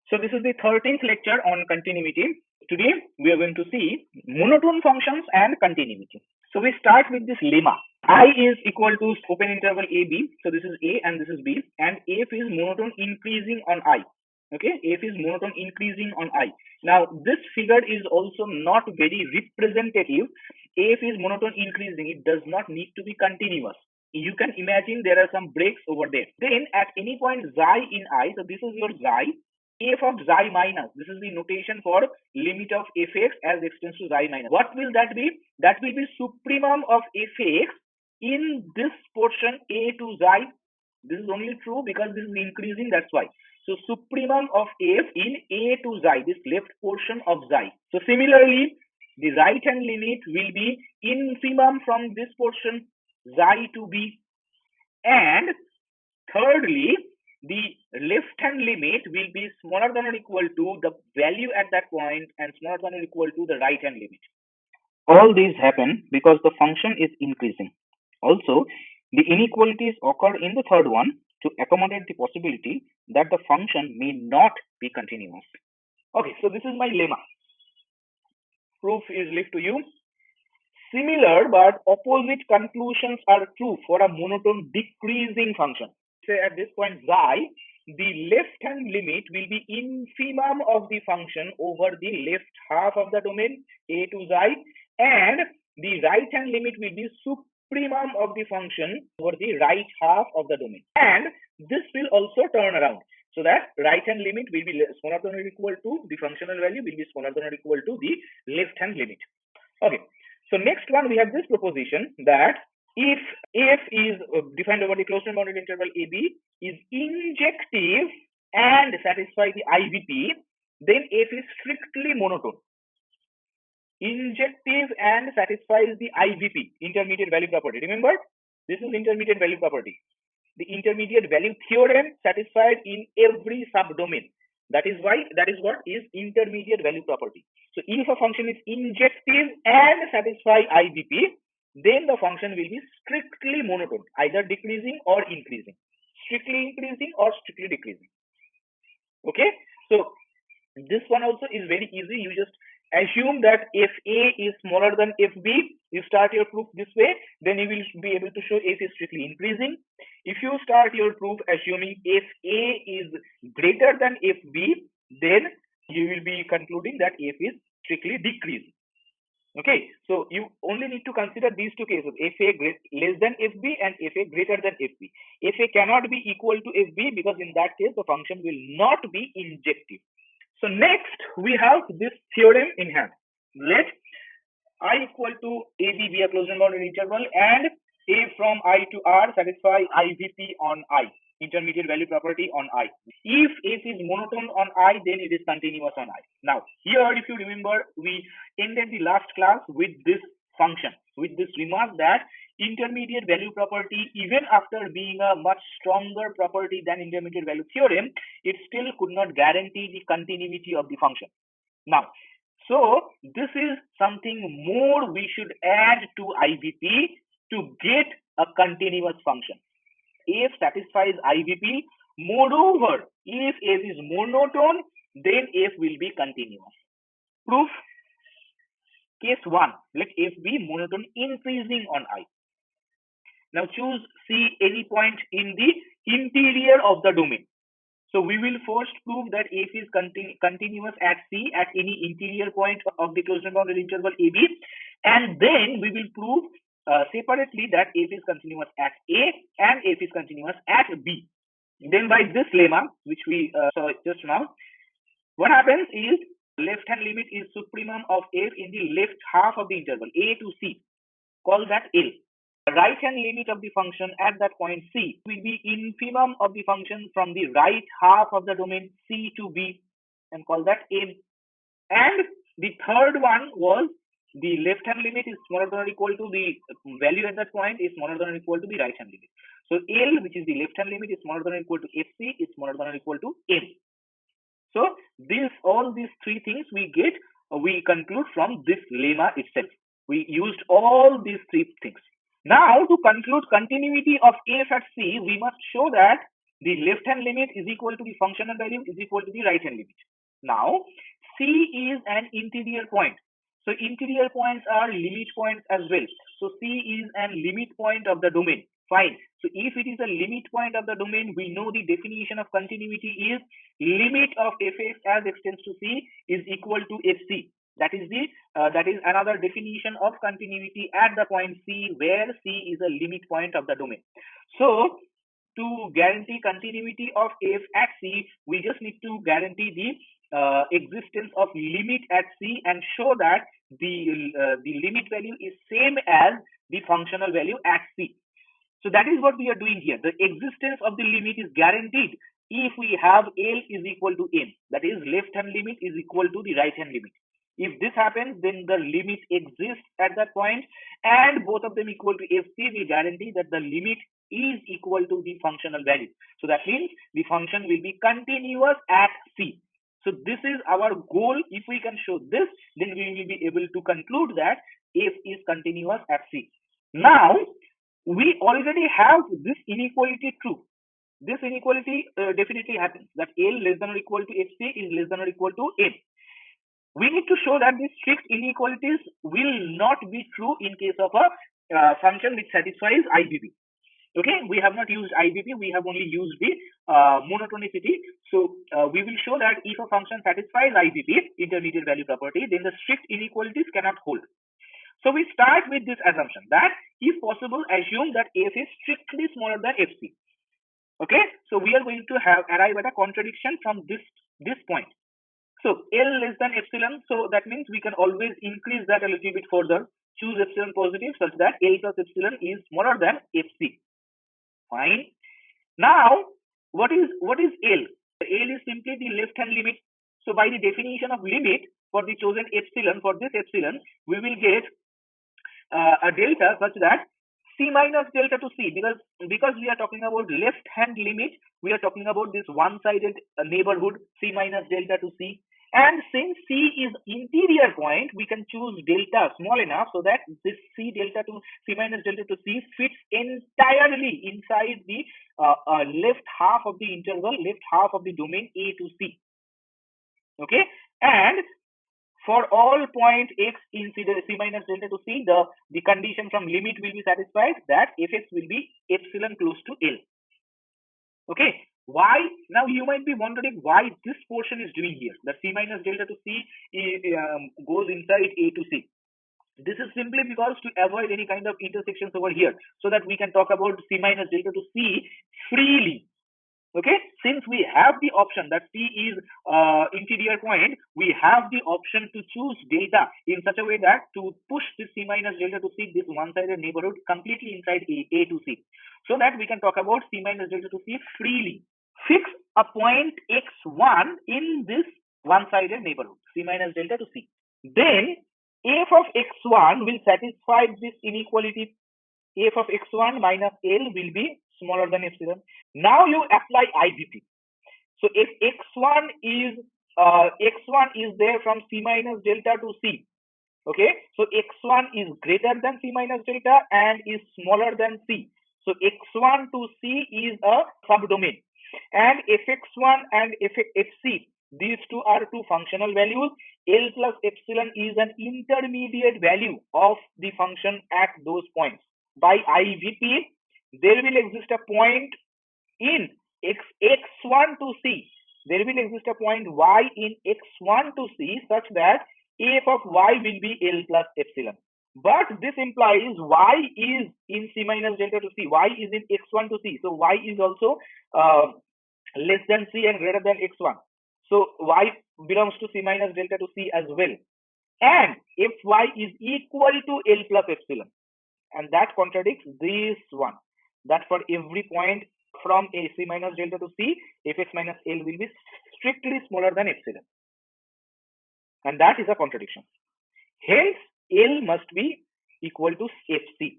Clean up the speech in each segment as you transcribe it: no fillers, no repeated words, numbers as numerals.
So this is the 13th lecture on continuity. Today we are going to see monotone functions and continuity. So we start with this lemma. I is equal to open interval AB. So this is A and this is B, and F is monotone increasing on I. Okay, F is monotone increasing on I. Now this figure is also not very representative. F is monotone increasing. It does not need to be continuous. You can imagine there are some breaks over there. Then at any point xi in I, so this is your xi, f of xi minus, this is the notation for limit of fx as x tends to xi minus. What will that be? That will be supremum of fx in this portion a to xi. This is only true because this is increasing, that's why. So supremum of f in a to xi, this left portion of xi. So similarly, the right hand limit will be infimum from this portion xi to b, and thirdly, the left hand limit will be smaller than or equal to the value at that point and smaller than or equal to the right hand limit. All these happen because the function is increasing. Also, the inequalities occur in the third one to accommodate the possibility that the function may not be continuous. Okay, so this is my lemma. Proof is left to you. Similar but opposite conclusions are true for a monotone decreasing function. Say at this point xi, the left hand limit will be infimum of the function over the left half of the domain a to xi, and the right hand limit will be supremum of the function over the right half of the domain, and this will also turn around, so that right hand limit will be smaller than or equal to the functional value will be smaller than or equal to the left hand limit. Okay, so next one we have this proposition that if f is defined over the closed and bounded interval AB is injective and satisfy the IVP, then f is strictly monotone. Injective and satisfies the IVP, intermediate value property. Remember, this is intermediate value property. The intermediate value theorem satisfied in every subdomain. That is what is intermediate value property. So if a function is injective and satisfy IVP, then the function will be strictly monotone, either decreasing or increasing, strictly increasing or strictly decreasing. Okay, so this one also is very easy. You just assume that if A is smaller than FB, you start your proof this way, then you will be able to show F is strictly increasing. If you start your proof assuming if A is greater than FB, then you will be concluding that F is strictly decreasing. Okay, so you only need to consider these two cases, FA less than FB and FA greater than FB. FA cannot be equal to FB because in that case the function will not be injective. So next we have this theorem in hand. Let I equal to AB be a closed and bounded interval and A from I to R satisfy IVP on I, intermediate value property on I. If F is monotone on I, then it is continuous on I. Now here, if you remember, we ended the last class with this function, with this remark that intermediate value property, even after being a much stronger property than intermediate value theorem, it still could not guarantee the continuity of the function. Now, so this is something more we should add to IVP to get a continuous function. F satisfies IVP. Moreover, if F is monotone, then F will be continuous. Proof. Case 1. Let F be monotone increasing on I. Now choose C any point in the interior of the domain. So we will first prove that F is continuous at C at any interior point of the closed and bounded interval AB, and then we will prove separately that F is continuous at A and F is continuous at B. Then by this lemma, which we saw just now, what happens is left hand limit is supremum of F in the left half of the interval A to C. Call that L. The right hand limit of the function at that point C will be infimum of the function from the right half of the domain C to B, and call that M. And the third one was the left hand limit is smaller than or equal to the value at that point is smaller than or equal to the right hand limit. So L, which is the left hand limit, is smaller than or equal to FC, is smaller than or equal to M. So all these three things we get, we conclude from this lemma itself. We used all these three things. Now, to conclude continuity of F at C, we must show that The left hand limit is equal to the functional value is equal to the right hand limit. Now, C is an interior point. So interior points are limit points as well. So C is an limit point of the domain. Fine. So if it is a limit point of the domain, we know the definition of continuity is limit of fx as extends to C is equal to fc. That is another definition of continuity at the point C, where C is a limit point of the domain. So to guarantee continuity of f at C, we just need to guarantee the existence of limit at C and show that the limit value is same as the functional value at C. So that is what we are doing here. The existence of the limit is guaranteed if we have L is equal to M. That is, left hand limit is equal to the right hand limit. If this happens, then the limit exists at that point, and both of them equal to fc will guarantee that the limit is equal to the functional value. So that means the function will be continuous at C. So this is our goal. If we can show this, then we will be able to conclude that f is continuous at C. Now, we already have this inequality true. This inequality definitely happens, that L less than or equal to fc is less than or equal to M. We need to show that these strict inequalities will not be true in case of a function which satisfies IVP. Okay, we have not used IVP, we have only used the monotonicity. So we will show that if a function satisfies IVP, intermediate value property, then the strict inequalities cannot hold. So we start with this assumption that if possible, assume that f is strictly smaller than fc. Okay, so we are going to arrive at a contradiction from this point. So L less than epsilon, so that means we can always increase that a little bit further, choose epsilon positive such that L plus epsilon is smaller than fc. Fine. Now, what is L? L is simply the left hand limit. So by the definition of limit for the chosen epsilon, for this epsilon, we will get a delta such that C minus delta to C, because we are talking about left hand limit, we are talking about this one-sided neighborhood C minus delta to C. And since C is interior point, we can choose delta small enough so that this C minus delta to C fits entirely inside the left half of the interval, left half of the domain A to C. Okay, and for all point x in C minus delta to C, the condition from limit will be satisfied, that fx will be epsilon close to L. Okay, why? Now you might be wondering why this portion is doing here. The C minus delta to C goes inside A to C. This is simply because to avoid any kind of intersections over here, so that we can talk about C minus delta to C freely. Okay, since we have the option that C is interior point, we have the option to choose delta in such a way that to push this C minus delta to C, this one-sided neighborhood, completely inside A to C, so that we can talk about C minus delta to C freely. Fix a point x1 in this one-sided neighborhood, C minus delta to C. Then f of x1 will satisfy this inequality. F of x1 minus L will be smaller than epsilon. Now you apply IVP. So if x1 is there from C minus delta to C. Okay, so x1 is greater than C minus delta and is smaller than C. So x1 to C is a subdomain, and fx1 and fc, these two are two functional values. L plus epsilon is an intermediate value of the function at those points. By IVP, there will exist a point in x1 to C. There will exist a point y in x1 to C such that f of y will be L plus epsilon. But this implies y is in C minus delta to C. Y is in x1 to C. So y is also less than C and greater than x1. So y belongs to C minus delta to C as well. And if y is equal to L plus epsilon, and that contradicts this one, that for every point from a C minus delta to C, fx minus L will be strictly smaller than epsilon. And that is a contradiction. Hence, L must be equal to fc.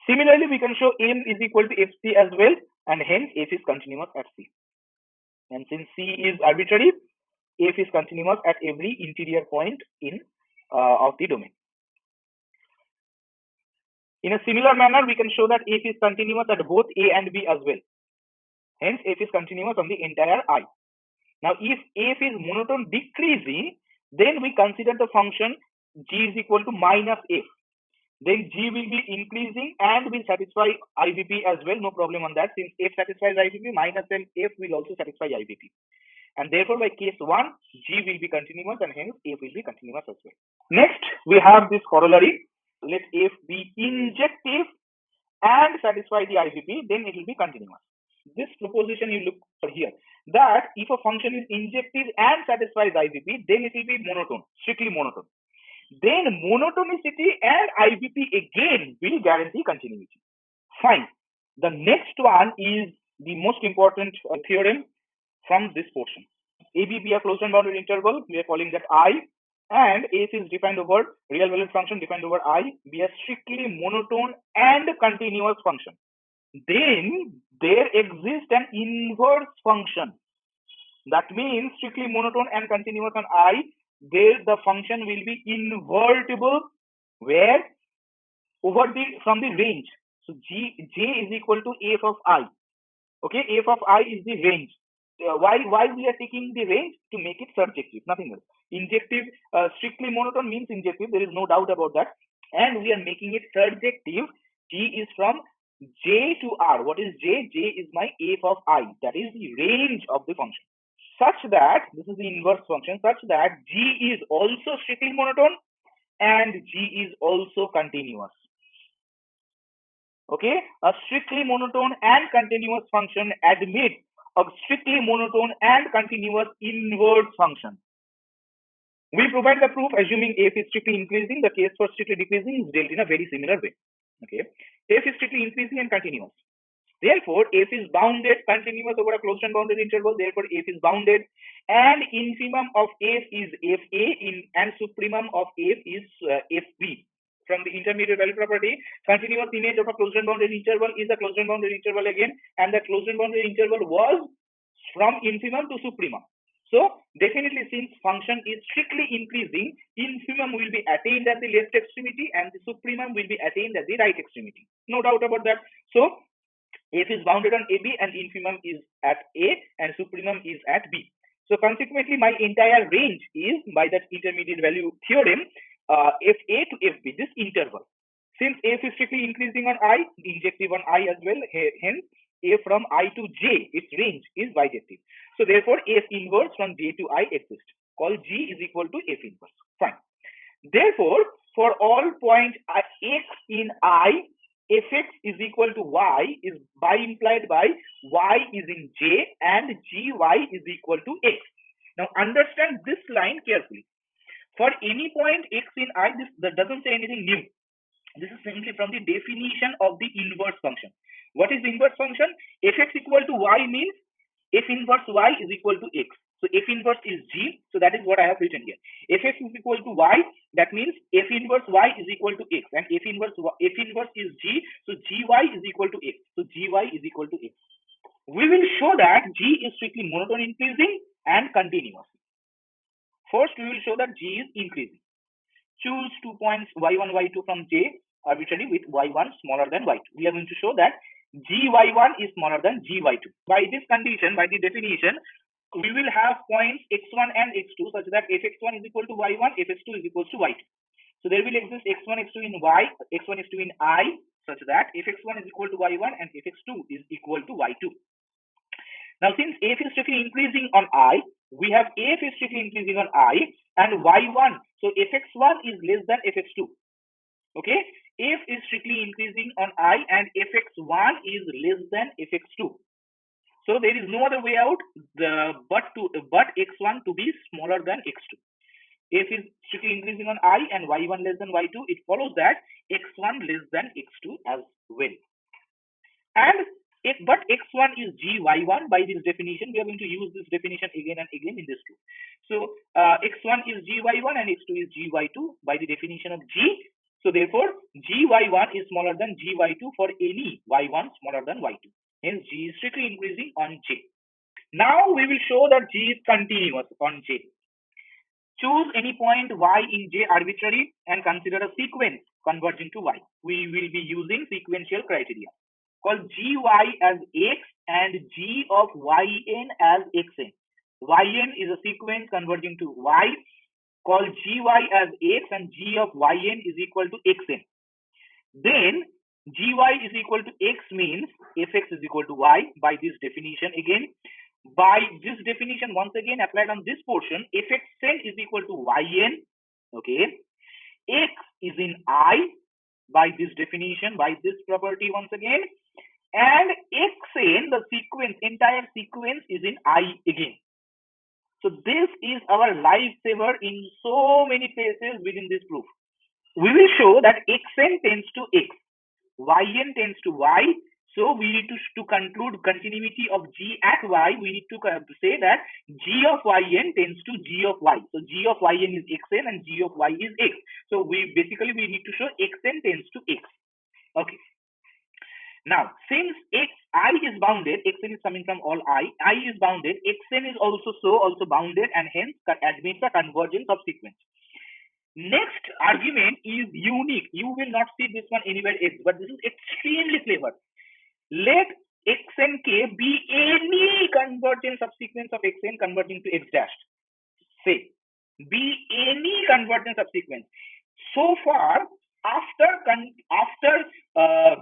Similarly, we can show M is equal to fc as well, and hence f is continuous at C. And since C is arbitrary, f is continuous at every interior point in of the domain. In a similar manner, we can show that f is continuous at both A and B as well. Hence, f is continuous on the entire I. Now, if f is monotone decreasing, then we consider the function g is equal to minus f. Then g will be increasing and will satisfy IVP as well. No problem on that. Since f satisfies IVP, minus f will also satisfy IVP. And therefore, by case 1, g will be continuous and hence f will be continuous as well. Next, we have this corollary. Let f be injective and satisfy the IVP, then it will be continuous. This proposition you look for here, that if a function is injective and satisfies IVP, then it will be monotone, strictly monotone. Then monotonicity and IVP again will guarantee continuity. Fine. The next one is the most important theorem from this portion. AB be a closed and bounded interval, we are calling that I, and f is defined over real valued function defined over I be a strictly monotone and continuous function. Then there exists an inverse function. That means strictly monotone and continuous on I, there the function will be invertible where over the from the range. So j is equal to f of I. Okay, f of I is the range. Why we are taking the range? To make it surjective, nothing else. Injective, strictly monotone means injective, there is no doubt about that. And we are making it surjective. G is from J to R. What is J? J is my f of I. That is the range of the function. Such that, this is the inverse function, such that G is also strictly monotone and G is also continuous. Okay, a strictly monotone and continuous function admits a strictly monotone and continuous inverse function. We provide the proof assuming f is strictly increasing. The case for strictly decreasing is dealt in a very similar way. Okay, f is strictly increasing and continuous. Therefore, f is bounded, continuous over a closed and bounded interval. Therefore, f is bounded, and infimum of f is fa and supremum of f is fb. From the intermediate value property, continuous image of a closed and bounded interval is a closed and bounded interval again, and the closed and bounded interval was from infimum to supremum. So definitely, since function is strictly increasing, infimum will be attained at the left extremity and the supremum will be attained at the right extremity. No doubt about that. So f is bounded on AB and infimum is at A and supremum is at B. So consequently, my entire range is, by that intermediate value theorem, FA to FB, this interval. Since f is strictly increasing on I, injective on I as well, hence a from I to j, its range is bijective. So therefore, f inverse from j to I exists, called G is equal to f inverse. Fine. Therefore, for all point x in I, fx is equal to y is by implied by y is in j and gy is equal to x. Now understand this line carefully. For any point x in I, that doesn't say anything new. This is simply from the definition of the inverse function. What is the inverse function? Fx equal to y means f inverse y is equal to x. So f inverse is g. So that is what I have written here. Fx is equal to y. That means f inverse y is equal to x, and f inverse is g. So gy is equal to x. So gy is equal to x. We will show that g is strictly monotone increasing and continuous. First, we will show that g is increasing. Choose 2 points y1, y2 from j arbitrarily with y1 smaller than y2. We are going to show that gy1 is smaller than gy2. By this condition, by the definition, we will have points x1 and x2 such that fx1 is equal to y1, fx2 is equal to y2. So there will exist x1, x2 in y, x1, x2 in I, such that fx1 is equal to y1 and fx2 is equal to y2. Now, since f is strictly increasing on I, we have f is strictly increasing on I and y1. So fx1 is less than fx2. Okay, f is strictly increasing on I and fx1 is less than fx2. So there is no other way out but x1 to be smaller than x2. F is strictly increasing on I and y1 less than y2. It follows that x1 less than x2 as well. And but x1 is gy1. By this definition, we are going to use this definition again and again in this group. So x1 is gy1 and x2 is gy2 by the definition of g. So therefore, gy1 is smaller than gy2 for any y1 smaller than y2. Hence, g is strictly increasing on j. Now we will show that g is continuous on j. Choose any point y in j arbitrary and consider a sequence converging to y. We will be using sequential criteria called gy as x and g of yn as xn. Yn is a sequence converging to y, call gy as x, and g of yn is equal to xn. Then gy is equal to x means fx is equal to y by this definition again. By this definition, once again applied on this portion, fxn is equal to yn. Okay, x is in I by this definition, by this property once again, and xn, the sequence, entire sequence is in I again. So this is our lifesaver in so many places within this proof. We will show that xn tends to x, yn tends to y. So we need to conclude continuity of g at y, we need to say that g of yn tends to g of y. So g of yn is xn and g of y is x. So we need to show xn tends to x. Okay. Now, since I is bounded, xn is coming from all I is bounded, xn is also bounded, and hence admits the convergence of sequence. Next argument is unique. You will not see this one anywhere else, but this is extremely clever. Let x and k be any convergent subsequence of xn converging to x dash. Say, be any convergent subsequence. So far, after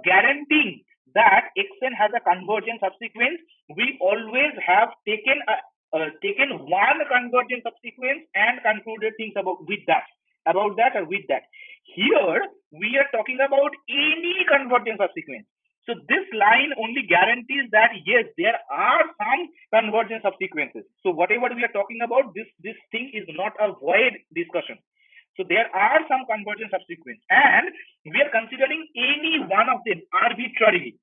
guaranteeing that xn has a convergent subsequence, we always have taken one convergent subsequence and concluded things about that. Here we are talking about any convergent subsequence. So this line only guarantees that yes, there are some convergent subsequences. So whatever we are talking about, this thing is not a void discussion. So there are some convergent subsequences, and we are considering any one of them arbitrarily,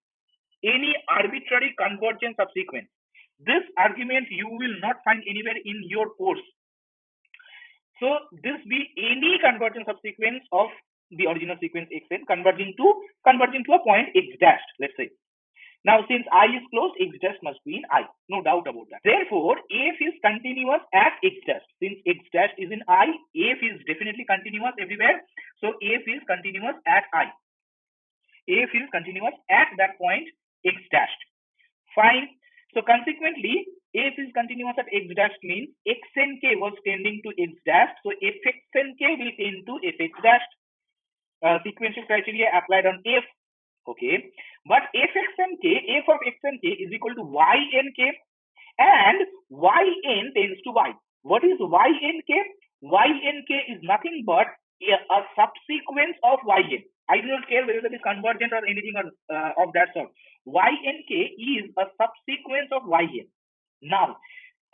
any arbitrary convergent subsequence. This argument you will not find anywhere in your course. So this be any convergent subsequence of the original sequence xn converging to a point x dash, let's say. Now, since I is closed, x dash must be in I, no doubt about that. Therefore, f is continuous at x dash. Since x dash is in I, f is definitely continuous everywhere. So f is continuous at I. F is continuous at that point x dash. Fine. So consequently, f is continuous at x dash means x and k was tending to x dash. So fx and k will tend to fx dash. Sequential criteria applied on f. Okay, but fx and k, f of x and k is equal to y and k, and yn tends to y. What is y and k? Y and k is nothing but a subsequence of yn. I do not care whether it is convergent or anything of that sort. Y and k is a subsequence of yn. Now,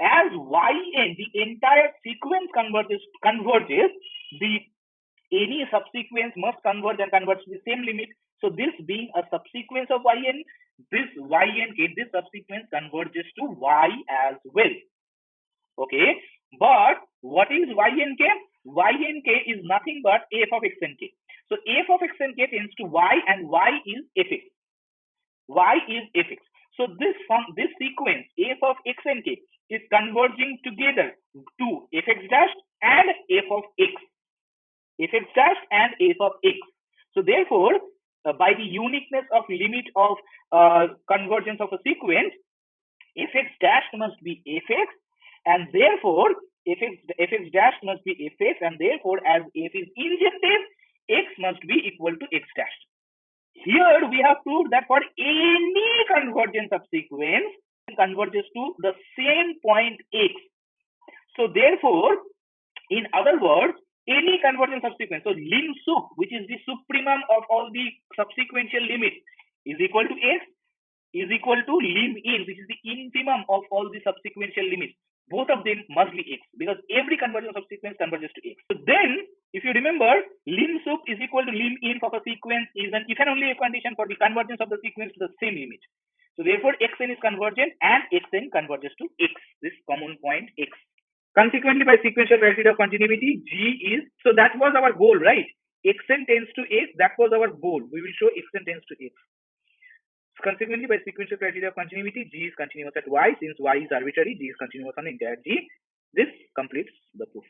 as yn, the entire sequence converges, any subsequence must converge and converge to the same limit. So this being a subsequence of yn, this subsequence converges to y as well. Okay, but what is y and k? Y and k is nothing but f of x and k. So f of x and k tends to y, and y is fx. Y is fx. So this sequence f of x and k is converging together to fx dash and f of x. Fx dash and f of x. So therefore, by the uniqueness of limit of convergence of a sequence, fx dash must be fx, and therefore fx dash must be fx, and therefore as f is injective, x must be equal to x dash. Here we have proved that for any convergence subsequence, it converges to the same point x. So therefore, in other words, any convergence subsequence, so lim sup, which is the supremum of all the subsequential limits, is equal to x, is equal to lim in, which is the infimum of all the subsequential limits. Both of them must be x, because every convergence subsequence converges to x. So then, if you remember, lim sup is equal to lim in of a sequence is an if and only a condition for the convergence of the sequence to the same limit. So therefore, xn is convergent and xn converges to x, this common point x. Consequently, by sequential criteria of continuity, G is, so that was our goal, right? Xn tends to X, that was our goal. We will show Xn tends to X. Consequently, by sequential criteria of continuity, G is continuous at Y. Since Y is arbitrary, G is continuous on entire G. This completes the proof.